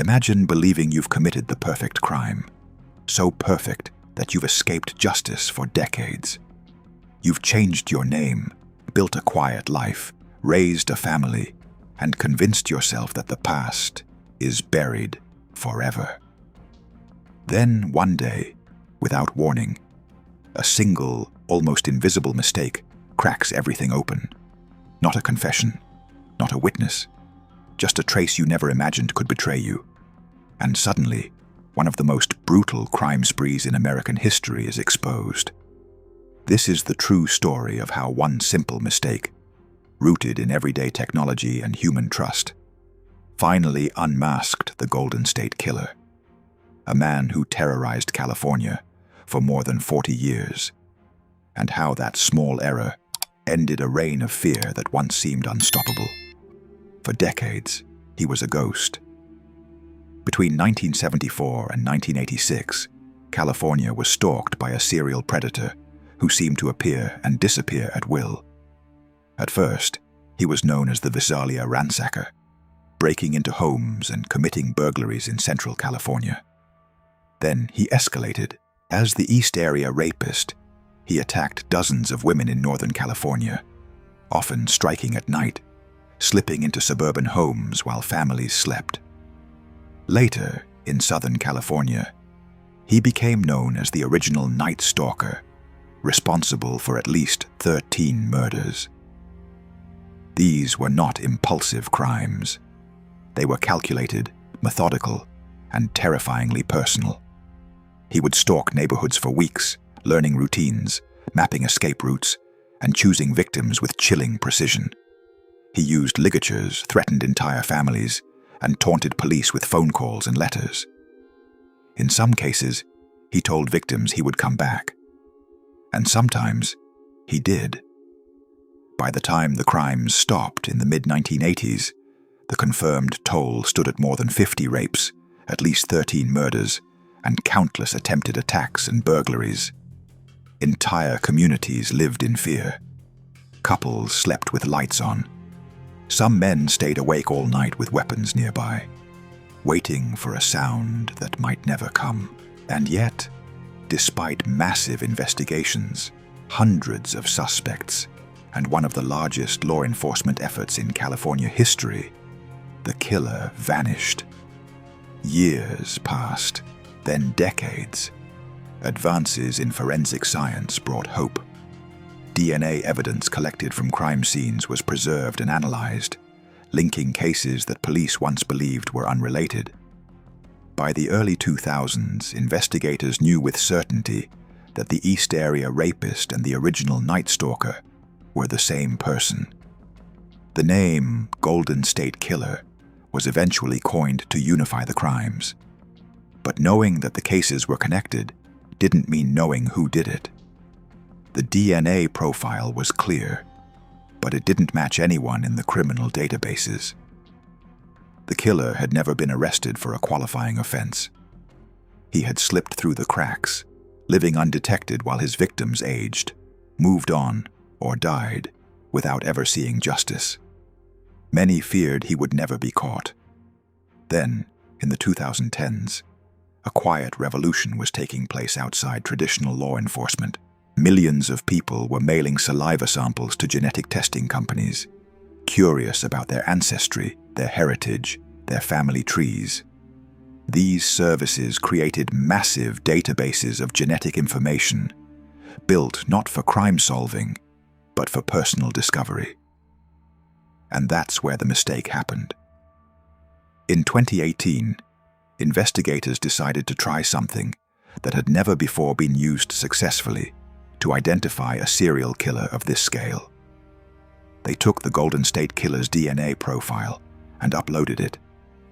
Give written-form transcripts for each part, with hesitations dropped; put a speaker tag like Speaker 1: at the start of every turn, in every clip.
Speaker 1: Imagine believing you've committed the perfect crime, so perfect that you've escaped justice for decades. You've changed your name, built a quiet life, raised a family, and convinced yourself that the past is buried forever. Then, one day, without warning, a single, almost invisible mistake cracks everything open. Not a confession, not a witness, just a trace you never imagined could betray you. And suddenly, one of the most brutal crime sprees in American history is exposed. This is the true story of how one simple mistake, rooted in everyday technology and human trust, finally unmasked the Golden State Killer, a man who terrorized California for more than 40 years, and how that small error ended a reign of fear that once seemed unstoppable. For decades, he was a ghost. Between 1974 and 1986, California was stalked by a serial predator who seemed to appear and disappear at will. At first, he was known as the Visalia Ransacker, breaking into homes and committing burglaries in Central California. Then he escalated. As the East Area Rapist, he attacked dozens of women in Northern California, often striking at night, slipping into suburban homes while families slept. Later, in Southern California, he became known as the original Night Stalker, responsible for at least 13 murders. These were not impulsive crimes. They were calculated, methodical, and terrifyingly personal. He would stalk neighborhoods for weeks, learning routines, mapping escape routes, and choosing victims with chilling precision. He used ligatures, threatened entire families, and taunted police with phone calls and letters. In some cases, he told victims he would come back. And sometimes, he did. By the time the crimes stopped in the mid-1980s, the confirmed toll stood at more than 50 rapes, at least 13 murders, and countless attempted attacks and burglaries. Entire communities lived in fear. Couples slept with lights on. Some men stayed awake all night with weapons nearby, waiting for a sound that might never come. And yet, despite massive investigations, hundreds of suspects, and one of the largest law enforcement efforts in California history, the killer vanished. Years passed, then decades. Advances in forensic science brought hope. DNA evidence collected from crime scenes was preserved and analyzed, linking cases that police once believed were unrelated. By the early 2000s, investigators knew with certainty that the East Area Rapist and the original Night Stalker were the same person. The name Golden State Killer was eventually coined to unify the crimes. But knowing that the cases were connected didn't mean knowing who did it. The DNA profile was clear, but it didn't match anyone in the criminal databases. The killer had never been arrested for a qualifying offense. He had slipped through the cracks, living undetected while his victims aged, moved on, or died without ever seeing justice. Many feared he would never be caught. Then, in the 2010s, a quiet revolution was taking place outside traditional law enforcement. Millions of people were mailing saliva samples to genetic testing companies, curious about their ancestry, their heritage, their family trees. These services created massive databases of genetic information, built not for crime solving, but for personal discovery. And that's where the mistake happened. In 2018, investigators decided to try something that had never before been used successfully to identify a serial killer of this scale. They took the Golden State Killer's DNA profile and uploaded it,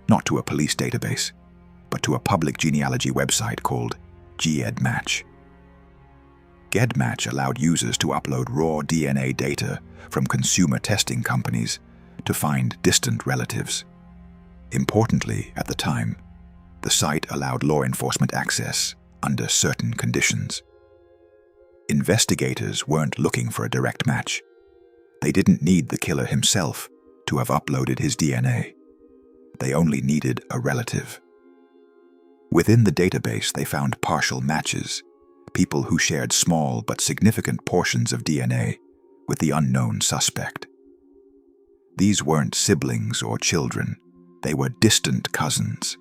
Speaker 1: not to a police database, but to a public genealogy website called GEDmatch. GEDmatch allowed users to upload raw DNA data from consumer testing companies to find distant relatives. Importantly, at the time, the site allowed law enforcement access under certain conditions. Investigators weren't looking for a direct match. They didn't need the killer himself to have uploaded his DNA. They only needed a relative. Within the database, they found partial matches, people who shared small but significant portions of DNA with the unknown suspect. These weren't siblings or children. They were distant cousins,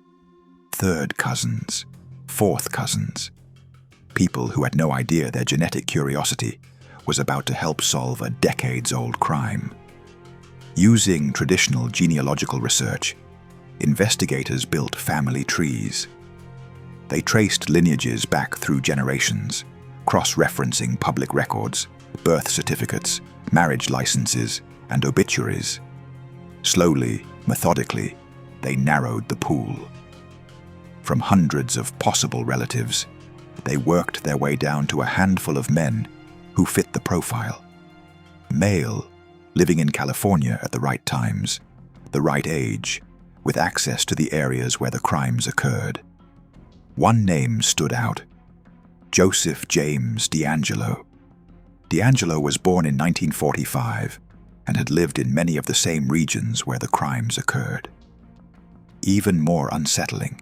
Speaker 1: third cousins, fourth cousins, people who had no idea their genetic curiosity was about to help solve a decades-old crime. Using traditional genealogical research, investigators built family trees. They traced lineages back through generations, cross-referencing public records, birth certificates, marriage licenses, and obituaries. Slowly, methodically, they narrowed the pool. From hundreds of possible relatives, they worked their way down to a handful of men who fit the profile. Male, living in California at the right times, the right age, with access to the areas where the crimes occurred. One name stood out: Joseph James DeAngelo. DeAngelo was born in 1945 and had lived in many of the same regions where the crimes occurred. Even more unsettling,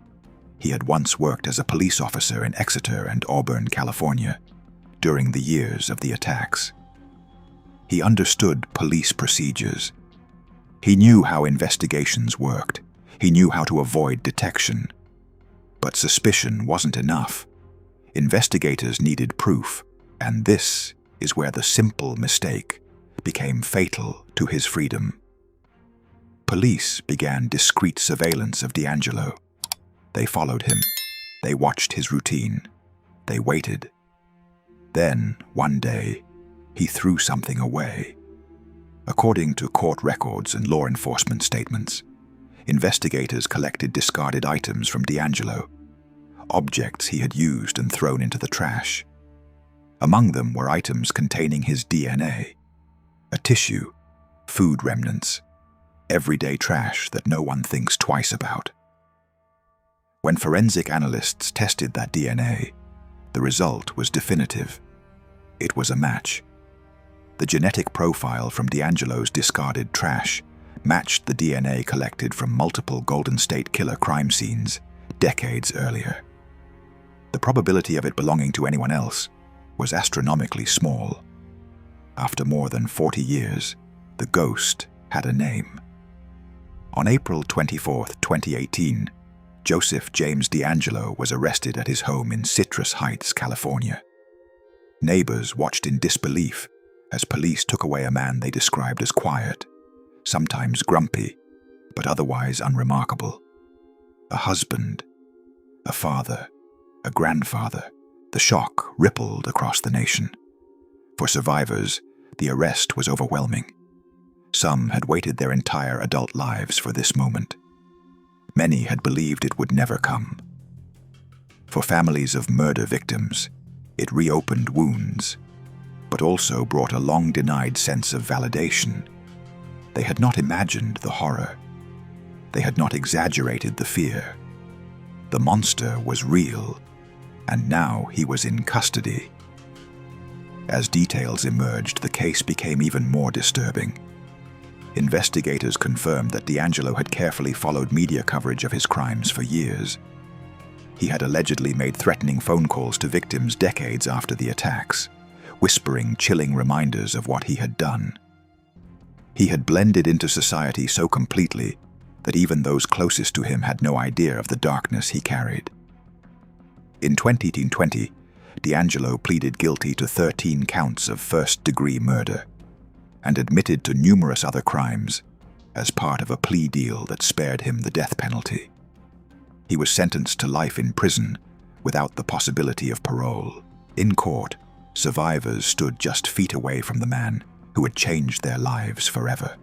Speaker 1: he had once worked as a police officer in Exeter and Auburn, California, during the years of the attacks. He understood police procedures. He knew how investigations worked. He knew how to avoid detection. But suspicion wasn't enough. Investigators needed proof, and this is where the simple mistake became fatal to his freedom. Police began discreet surveillance of DeAngelo. They followed him. They watched his routine. They waited. Then, one day, he threw something away. According to court records and law enforcement statements, investigators collected discarded items from DeAngelo, objects he had used and thrown into the trash. Among them were items containing his DNA, a tissue, food remnants, everyday trash that no one thinks twice about. When forensic analysts tested that DNA, the result was definitive. It was a match. The genetic profile from DeAngelo's discarded trash matched the DNA collected from multiple Golden State Killer crime scenes decades earlier. The probability of it belonging to anyone else was astronomically small. After more than 40 years, the ghost had a name. On April 24, 2018, Joseph James DeAngelo was arrested at his home in Citrus Heights, California. Neighbors watched in disbelief as police took away a man they described as quiet, sometimes grumpy, but otherwise unremarkable. A husband, a father, a grandfather. The shock rippled across the nation. For survivors, the arrest was overwhelming. Some had waited their entire adult lives for this moment. Many had believed it would never come. For families of murder victims, it reopened wounds, but also brought a long-denied sense of validation. They had not imagined the horror. They had not exaggerated the fear. The monster was real, and now he was in custody. As details emerged, the case became even more disturbing. Investigators confirmed that DeAngelo had carefully followed media coverage of his crimes for years. He had allegedly made threatening phone calls to victims decades after the attacks, whispering chilling reminders of what he had done. He had blended into society so completely that even those closest to him had no idea of the darkness he carried. In 2020, DeAngelo pleaded guilty to 13 counts of first-degree murder and admitted to numerous other crimes as part of a plea deal that spared him the death penalty. He was sentenced to life in prison without the possibility of parole. In court, survivors stood just feet away from the man who had changed their lives forever.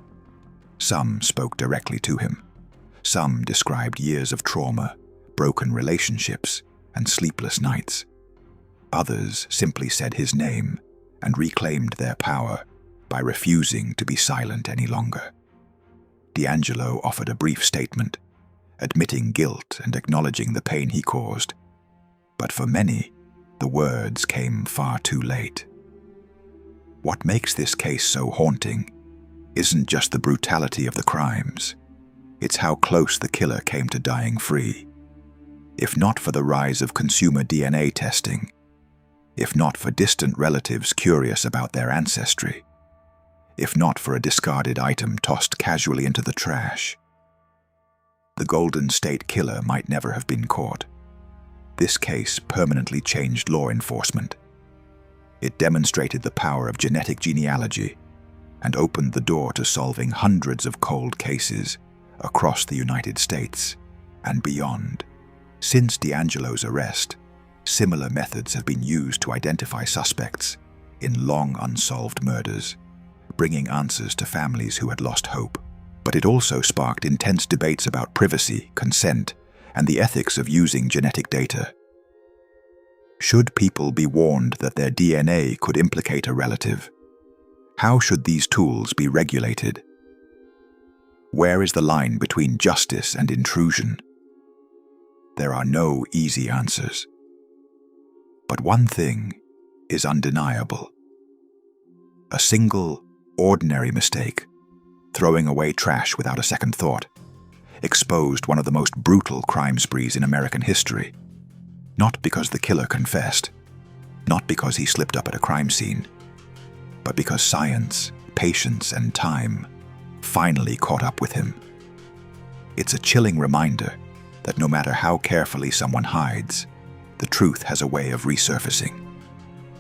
Speaker 1: Some spoke directly to him. Some described years of trauma, broken relationships, and sleepless nights. Others simply said his name and reclaimed their power by refusing to be silent any longer. DeAngelo offered a brief statement, admitting guilt and acknowledging the pain he caused. But for many, the words came far too late. What makes this case so haunting isn't just the brutality of the crimes. It's how close the killer came to dying free. If not for the rise of consumer DNA testing, if not for distant relatives curious about their ancestry, if not for a discarded item tossed casually into the trash, the Golden State Killer might never have been caught. This case permanently changed law enforcement. It demonstrated the power of genetic genealogy and opened the door to solving hundreds of cold cases across the United States and beyond. Since D'Angelo's arrest, similar methods have been used to identify suspects in long unsolved murders, bringing answers to families who had lost hope. But it also sparked intense debates about privacy, consent, and the ethics of using genetic data. Should people be warned that their DNA could implicate a relative? How should these tools be regulated? Where is the line between justice and intrusion? There are no easy answers. But one thing is undeniable. A single, ordinary mistake, throwing away trash without a second thought, exposed one of the most brutal crime sprees in American history. Not because the killer confessed, not because he slipped up at a crime scene, but because science, patience, and time finally caught up with him. It's a chilling reminder that no matter how carefully someone hides, the truth has a way of resurfacing.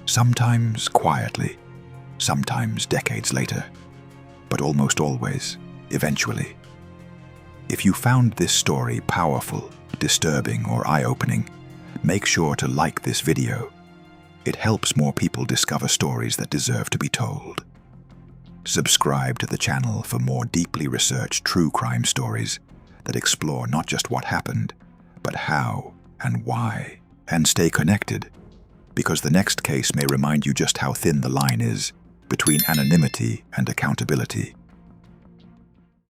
Speaker 1: Sometimes quietly, sometimes decades later, but almost always, eventually. If you found this story powerful, disturbing, or eye-opening, make sure to like this video. It helps more people discover stories that deserve to be told. Subscribe to the channel for more deeply researched true crime stories that explore not just what happened, but how and why. And stay connected, because the next case may remind you just how thin the line is between anonymity and accountability.